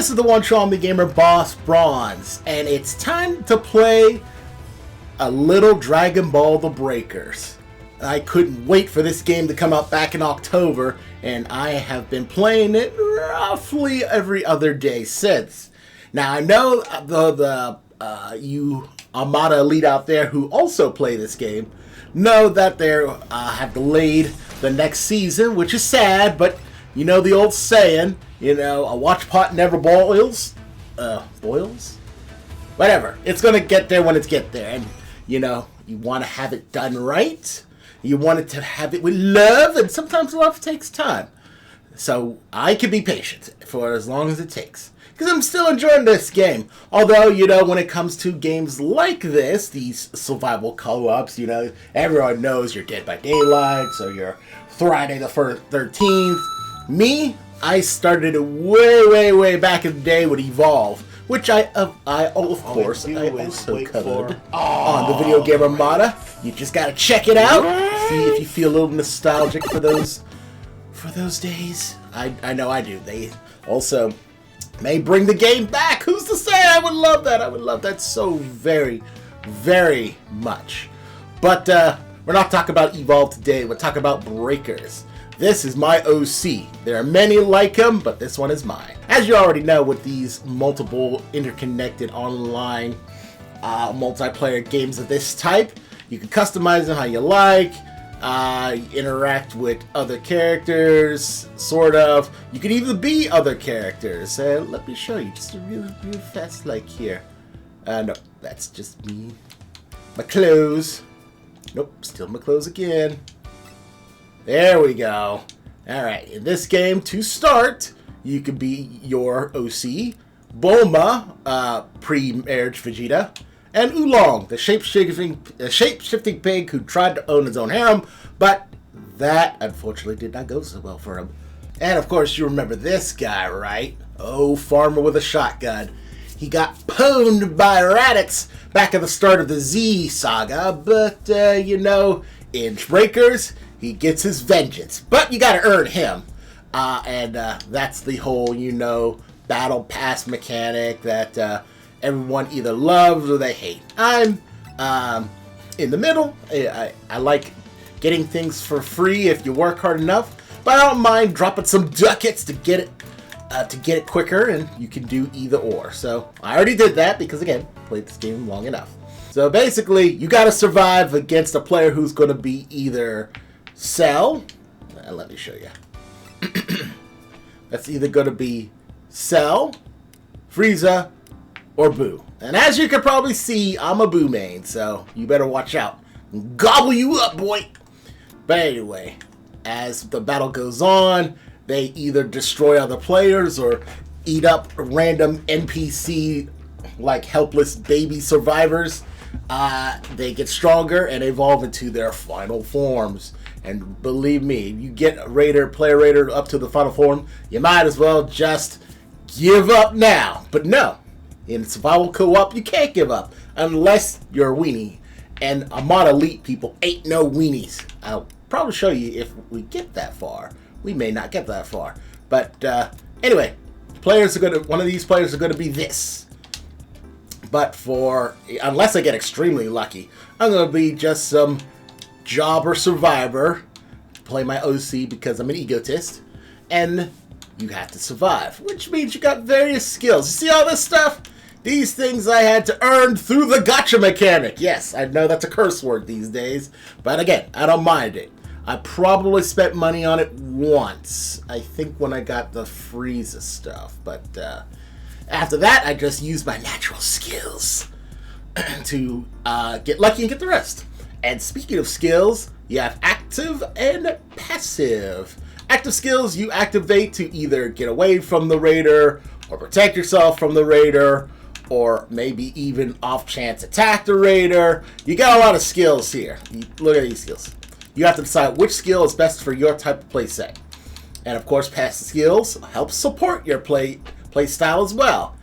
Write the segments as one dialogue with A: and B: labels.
A: This is the one true Omni Gamer Boss Bronze, and it's time to play a little Dragon Ball The Breakers. I couldn't wait for this game to come out back in October, and I have been playing it roughly every other day since. Now I know you Armada Elite out there who also play this game know that they have delayed the next season, which is sad, but you know the old saying, you know, a watch pot never boils. Boils? Whatever. It's gonna get there when it's get there, and you know, you want to have it done right. You want it to have it with love, and sometimes love takes time. So I can be patient for as long as it takes, because I'm still enjoying this game. Although, you know, when it comes to games like this, these survival co-ops, you know, everyone knows you're Dead by Daylight, so you're Friday the 13th. Me, I started it way back in the day with Evolve, which I of course I also covered on the Video Game Armada. You just gotta check it out, see if you feel a little nostalgic for those days. I know I do. They also may bring the game back. Who's to say? I would love that. I would love that so very much. But we're not talking about Evolve today. We're talking about Breakers. This is my OC. There are many like him, but this one is mine. As you already know, with these multiple interconnected online multiplayer games of this type, you can customize them how you like, interact with other characters, sort of. You can even be other characters. Let me show you just a real fast like here. No, that's just me. My clothes. Nope, still my clothes again. There we go. Alright, in this game, to start, you could be your OC, Bulma, pre-marriage Vegeta, and Oolong, the shape-shifting pig who tried to own his own harem, but that, unfortunately, did not go so well for him. And, of course, you remember this guy, right? Oh, Farmer with a shotgun. He got pwned by Raditz back at the start of the Z saga, but, you know, in Breakers, he gets his vengeance, but you gotta earn him. And that's the whole, you know, battle pass mechanic that everyone either loves or they hate. I'm in the middle. I like getting things for free if you work hard enough, but I don't mind dropping some ducats to get it quicker, and you can do either or. So I already did that because, again, played this game long enough. So basically, you gotta survive against a player who's gonna be either Cell, let me show you. That's either going to be Cell, Frieza, or Boo. And as you can probably see, I'm a Boo main, so you better watch out. Gobble you up, boy! But anyway, as the battle goes on, they either destroy other players or eat up random NPC, like helpless baby survivors. They get stronger and evolve into their final forms. And believe me, if you get player Raider up to the final form, you might as well just give up now. But no, in survival co-op, you can't give up unless you're a weenie. And Armada Elite people ain't no weenies. I'll probably show you if we get that far. We may not get that far. But anyway, one of these players are gonna be this. But unless I get extremely lucky, I'm gonna be just some jobber survivor, play my OC because I'm an egotist, and you have to survive, which means you got various skills. You see all this stuff? These things I had to earn through the gacha mechanic. Yes, I know that's a curse word these days, but again, I don't mind it. I probably spent money on it once, I think when I got the Frieza stuff, but after that, I just used my natural skills to get lucky and get the rest. And speaking of skills, you have active and passive. Active skills you activate to either get away from the raider, or protect yourself from the raider, or maybe even off chance attack the raider. You got a lot of skills here. Look at these skills. You have to decide which skill is best for your type of play set. And of course, passive skills help support your play style as well.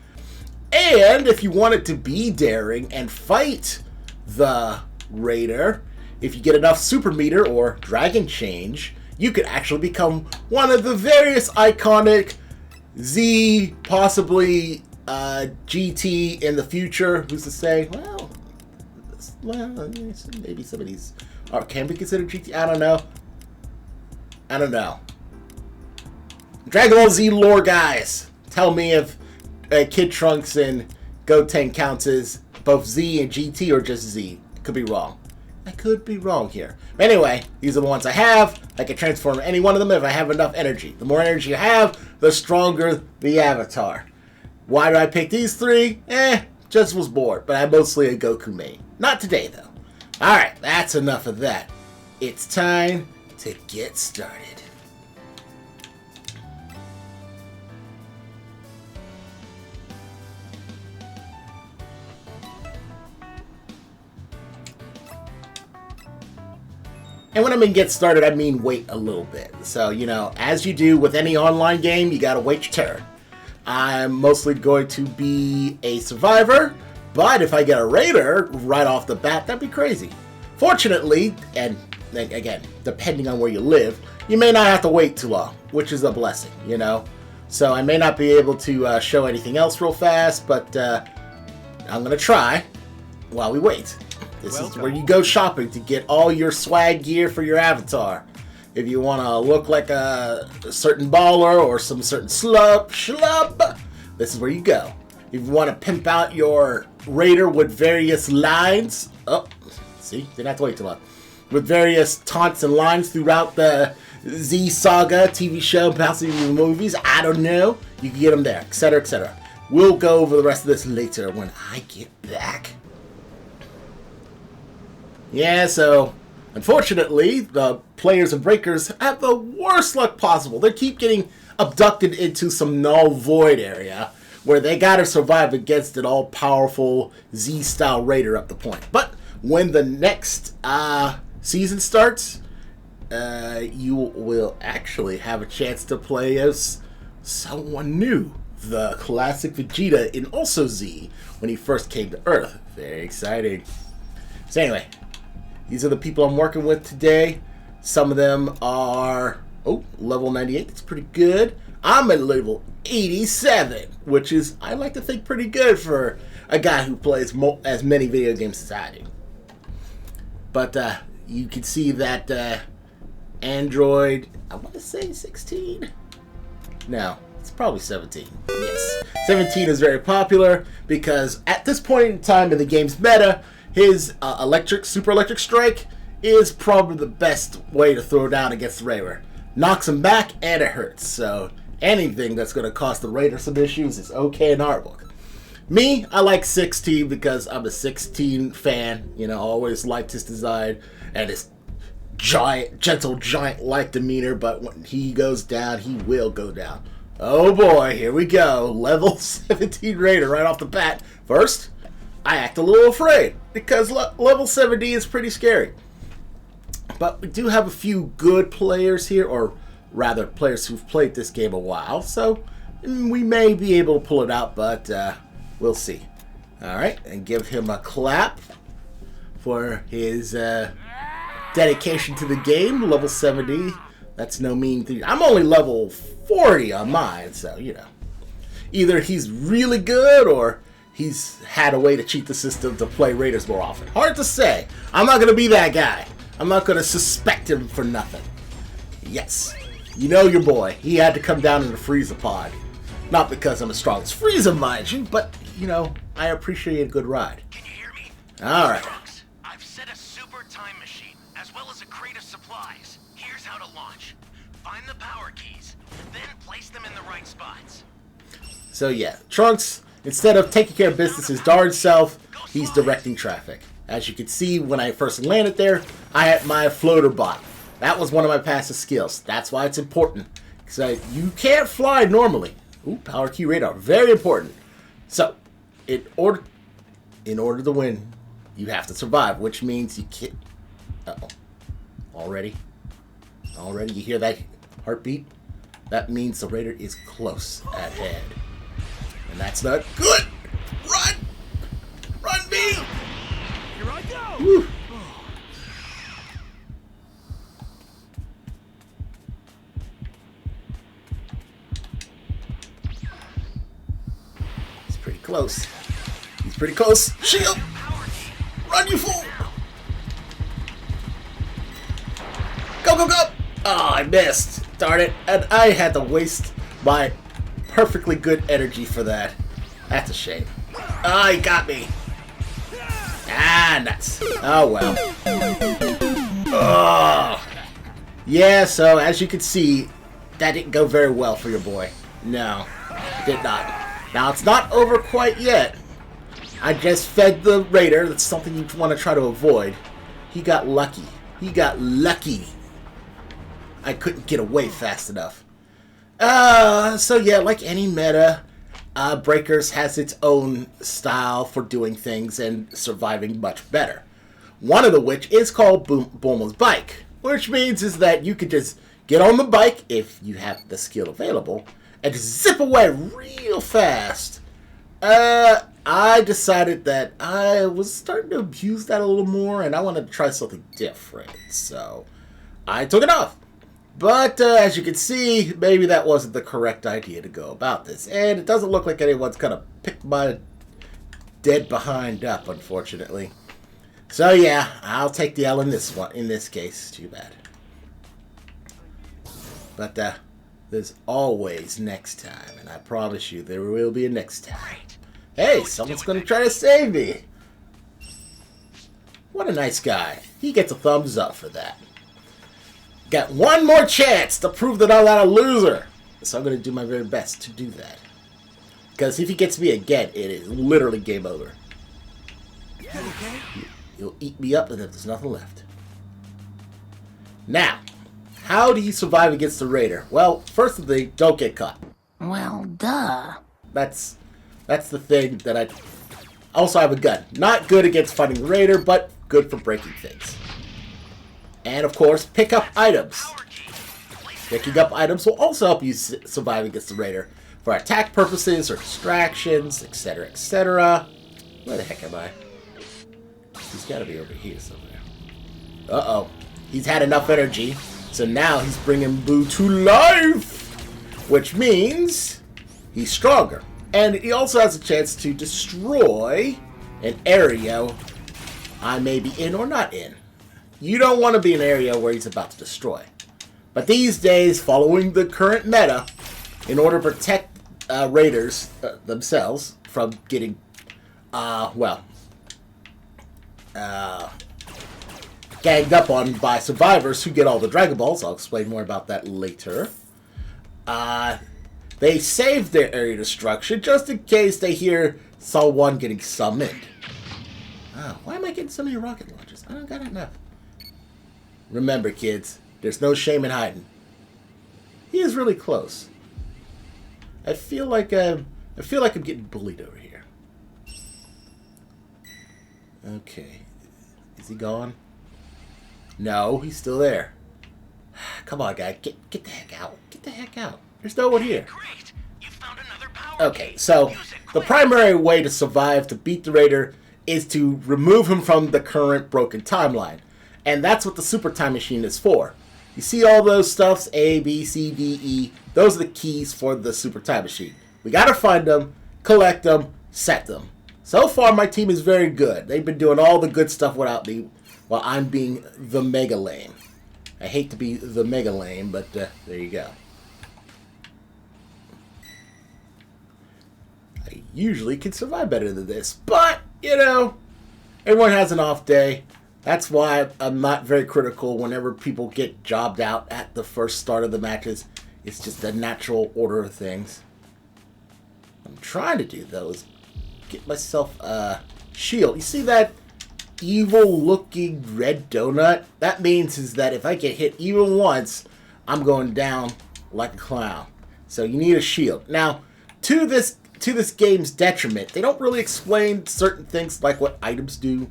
A: And if you want it to be daring and fight the Raider, if you get enough super meter or dragon change, you could actually become one of the various iconic Z, possibly GT in the future. Who's to say? Well, maybe some of these can be considered GT. I don't know. Dragon Ball Z lore guys, tell me if Kid Trunks and Goten counts as both Z and GT or just Z. Could be wrong. I could be wrong here. But anyway, these are the ones I have. I can transform any one of them if I have enough energy. The more energy you have, the stronger the avatar. Why do I pick these three? Just was bored, but I'm mostly a Goku main. Not today, though. Alright, that's enough of that. It's time to get started. And when I mean get started, I mean wait a little bit. So, you know, as you do with any online game, you gotta wait your turn. I'm mostly going to be a survivor, but if I get a raider right off the bat, that'd be crazy. Fortunately, and again, depending on where you live, you may not have to wait too long, which is a blessing, you know? So I may not be able to show anything else real fast, but I'm gonna try while we wait. This is where you go shopping to get all your swag gear for your avatar. If you want to look like a certain baller or some certain schlub, this is where you go. If you want to pimp out your raider with various lines, see, didn't have to wait too long. With various taunts and lines throughout the Z Saga TV show, possibly the movies, I don't know. You can get them there, etc., etc. We'll go over the rest of this later when I get back. Yeah, so, unfortunately, the players and breakers have the worst luck possible. They keep getting abducted into some null void area where they gotta survive against an all-powerful Z-style raider up the point. But when the next season starts, you will actually have a chance to play as someone new. The classic Vegeta in also Z when he first came to Earth. Very exciting. So anyway, these are the people I'm working with today. Some of them are, level 98. That's pretty good. I'm at level 87, which is, I like to think, pretty good for a guy who plays as many video games as I do. But you can see that Android, I want to say 16? No, it's probably 17. Yes, 17 is very popular because at this point in time in the game's meta, his super electric strike is probably the best way to throw down against the raider. Knocks him back and it hurts. So anything that's going to cost the raider some issues is okay in our book. Me, I like 16 because I'm a 16 fan. You know, always liked his design and his gentle giant-like demeanor. But when he goes down, he will go down. Oh boy, here we go. Level 17 raider right off the bat. First, I act a little afraid because level 70 is pretty scary. But we do have a few good players here, or rather players who've played this game a while, so we may be able to pull it out, but we'll see. Alright, and give him a clap for his dedication to the game. Level 70, that's no mean thing. I'm only level 40 on mine, so, you know. Either he's really good, or he's had a way to cheat the system to play raiders more often. Hard to say. I'm not going to be that guy. I'm not going to suspect him for nothing. Yes, you know your boy. He had to come down in the Frieza pod. Not because I'm as strong as Frieza, mind you, but, you know, I appreciate a good ride.
B: Can you hear me?
A: Alright.
B: I've set a super time machine, as well as a crate of supplies. Here's how to launch. Find the power keys, then place them in the right spots.
A: So yeah, Trunks, instead of taking care of business his darn self, he's directing traffic. As you can see, when I first landed there, I had my floater bot. That was one of my passive skills. That's why it's important. Because you can't fly normally. Ooh, power key radar. Very important. So, in order to win, you have to survive, which means you can't... Uh-oh. Already, you hear that heartbeat? That means the raider is close at hand. And that's not good! Run! Run, me!
B: Here I go!
A: Woo. close. He's pretty close. Shield! Run, you fool! Go, go, go! Oh, I missed. Darn it. And I had to waste my perfectly good energy for that. That's a shame. Oh, he got me. Ah, nuts. Oh, well. Oh. Yeah, so as you can see, that didn't go very well for your boy. No, it did not. Now, it's not over quite yet. I just fed the raider. That's something you want to try to avoid. He got lucky. He got lucky. I couldn't get away fast enough. So yeah, like any meta, Breakers has its own style for doing things and surviving much better. One of which is called Bulma's Bike, which means is that you could just get on the bike, if you have the skill available, and just zip away real fast. I decided that I was starting to abuse that a little more, and I wanted to try something different, so I took it off. But as you can see, maybe that wasn't the correct idea to go about this. And it doesn't look like anyone's going to pick my dead behind up, unfortunately. So yeah, I'll take the L in this one. In this case, too bad. But there's always next time, and I promise you there will be a next time. Hey, someone's going to try to save me. What a nice guy. He gets a thumbs up for that. Got one more chance to prove that I'm not a loser. So I'm going to do my very best to do that. Because if he gets me again, it is literally game over.
C: Okay?
A: He'll eat me up and then there's nothing left. Now, how do you survive against the raider? Well, first of the, don't get caught.
C: Well, duh.
A: That's the thing that I also have a gun. Not good against fighting the raider, but good for breaking things. And of course, pick up items. Picking up items will also help you survive against the raider for attack purposes or distractions, etc., etc. Where the heck am I? He's got to be over here somewhere. Uh-oh. He's had enough energy, so now he's bringing Boo to life! Which means he's stronger. And he also has a chance to destroy an area I may be in or not in. You don't want to be in an area where he's about to destroy. But these days, following the current meta, in order to protect raiders themselves from getting, ganged up on by survivors who get all the Dragonballs. I'll explain more about that later. They save their area destruction just in case they hear someone getting summoned. Why am I getting so many rocket launchers? I don't got enough. Remember, kids, there's no shame in hiding. He is really close. I feel like I'm getting bullied over here. Okay, is he gone? No, he's still there. Come on, guy, get the heck out! Get the heck out! There's no one here.
B: Great. You found another power
A: Okay,
B: key.
A: so
B: Use it
A: the
B: quick.
A: primary way to survive, to beat the raider, is to remove him from the current broken timeline. And that's what the Super Time Machine is for. You see all those stuffs, A, B, C, D, E, those are the keys for the Super Time Machine. We gotta find them, collect them, set them. So far, my team is very good. They've been doing all the good stuff without me, while I'm being the mega lame. I hate to be the mega lame, but there you go. I usually can survive better than this, but, you know, everyone has an off day. That's why I'm not very critical whenever people get jobbed out at the first start of the matches. It's just a natural order of things. What I'm trying to do, though, is get myself a shield. You see that evil-looking red donut? That means is that if I get hit even once, I'm going down like a clown. So you need a shield. Now, to this game's detriment, they don't really explain certain things like what items do.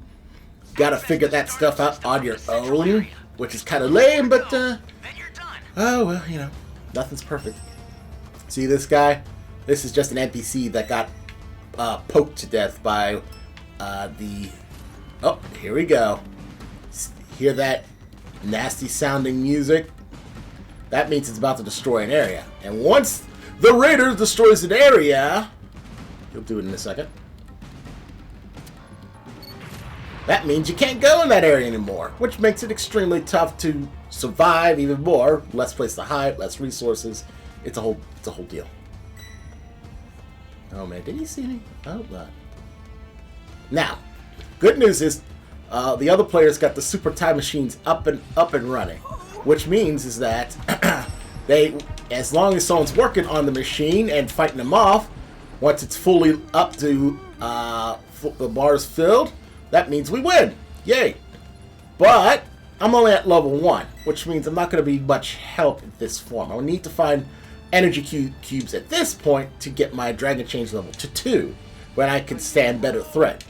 A: Gotta figure that stuff out on your own, which is kind of lame, but,
B: Then you're done.
A: oh, well, you know, nothing's perfect. See this guy? This is just an NPC that got poked to death by Oh, here we go. Hear that nasty sounding music? That means it's about to destroy an area. And once the raider destroys an area, You'll do it in a second. That means you can't go in that area anymore, which makes it extremely tough to survive even more. Less place to hide, less resources. It's a whole deal. Oh man, did he see me? I hope not. Now, good news is the other players got the super time machines up and running, which means is that they, as long as someone's working on the machine and fighting them off, once it's fully up to the bars filled, that means we win. Yay! But I'm only at level 1, which means I'm not going to be much help in this form. I'll need to find energy cubes at this point to get my Dragon Change level to 2, when I can stand better threat.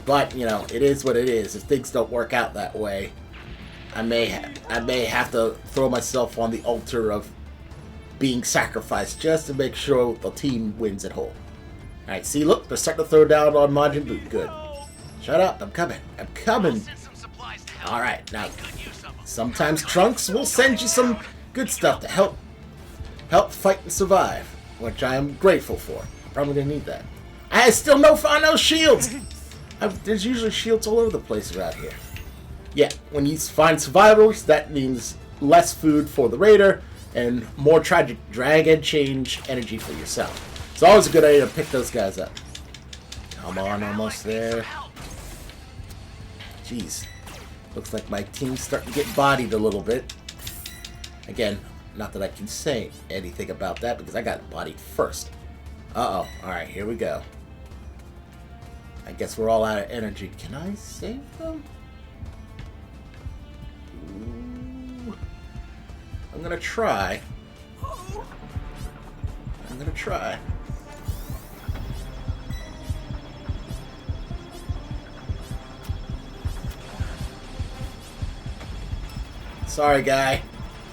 A: But, you know, it is what it is. If things don't work out that way, I may have to throw myself on the altar of being sacrificed just to make sure the team wins at whole. Alright, see, look, they're starting to throw down on Majin Buu. Good. Shut up, I'm coming. I'm coming. Alright, now, sometimes Trunks will send you some good stuff to help fight and survive, which I am grateful for. I'm probably going to need that. I still find no shields! There's usually shields all over the place around here. Yeah, when you find survivors, that means less food for the raider and more Dragon Change energy for yourself. It's always a good idea to pick those guys up. Come on, almost there. Jeez. Looks like my team's starting to get bodied a little bit. Again, not that I can say anything about that because I got bodied first. Uh-oh. Alright, here we go. I guess we're all out of energy. Can I save them? Ooh. I'm gonna try. I'm gonna try. Sorry, guy.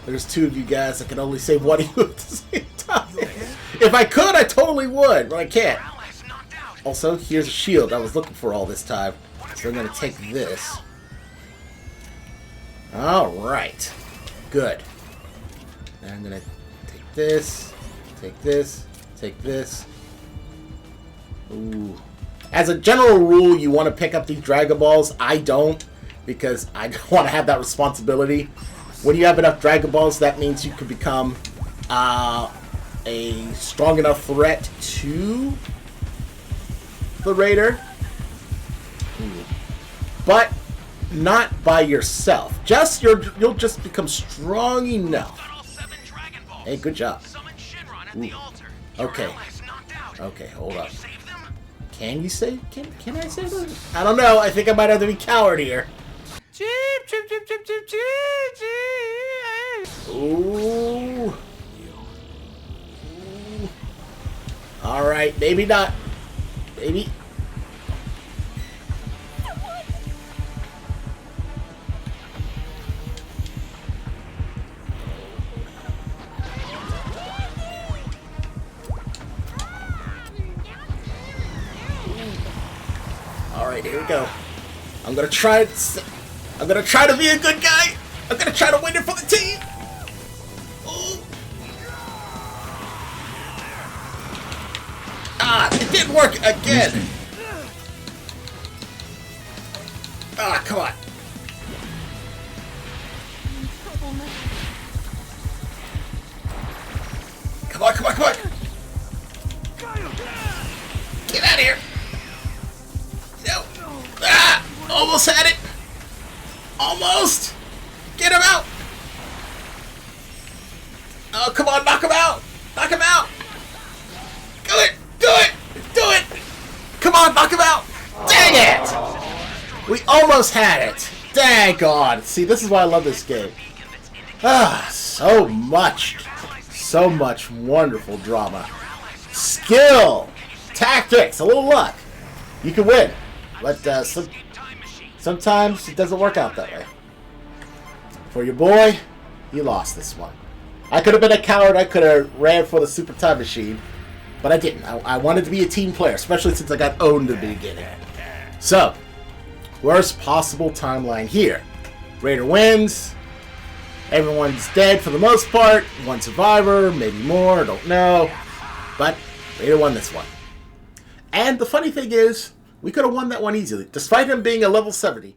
A: There's 2 of you guys. I can only save one of you at the same time. If I could, I totally would, but I can't. Also, here's a shield I was looking for all this time. So I'm going to take this. Alright. Good. And I'm going to take this, take this, take this. Ooh. As a general rule, you want to pick up these Dragon Balls. I don't, because I don't want to have that responsibility. When you have enough Dragon Balls, that means you can become a strong enough threat to the raider, but not by yourself. You'll just become strong enough. Hey, good job. Ooh. Okay. Okay, hold up. Can you save? Can I save them? I don't know. I think I might have to be coward here. Ooh. All right, maybe not. Maybe. All right, here we go. I'm gonna try to be a good guy. I'm gonna try to win it for the team. Ooh. Ah, it didn't work again. Ah, come on. Come on, come on, come on. Get out of here. No. Ah, almost had it. Almost. Get him out. Oh, come on, knock him out. Knock him out. Do it. Do it. Do it. Come on, knock him out. Dang it. We almost had it. Dang God. See, this is why I love this game. Ah, so much. So much wonderful drama. Skill. Tactics. A little luck. You can win. But sometimes it doesn't work out that way. For your boy, he lost this one. I could have been a coward. I could have ran for the super time machine. But I didn't. I wanted to be a team player, especially since I got owned in the beginning. So, worst possible timeline here. Raider wins. Everyone's dead for the most part. One survivor, maybe more, don't know. But Raider won this one. And the funny thing is, we could have won that one easily, despite him being a level 70.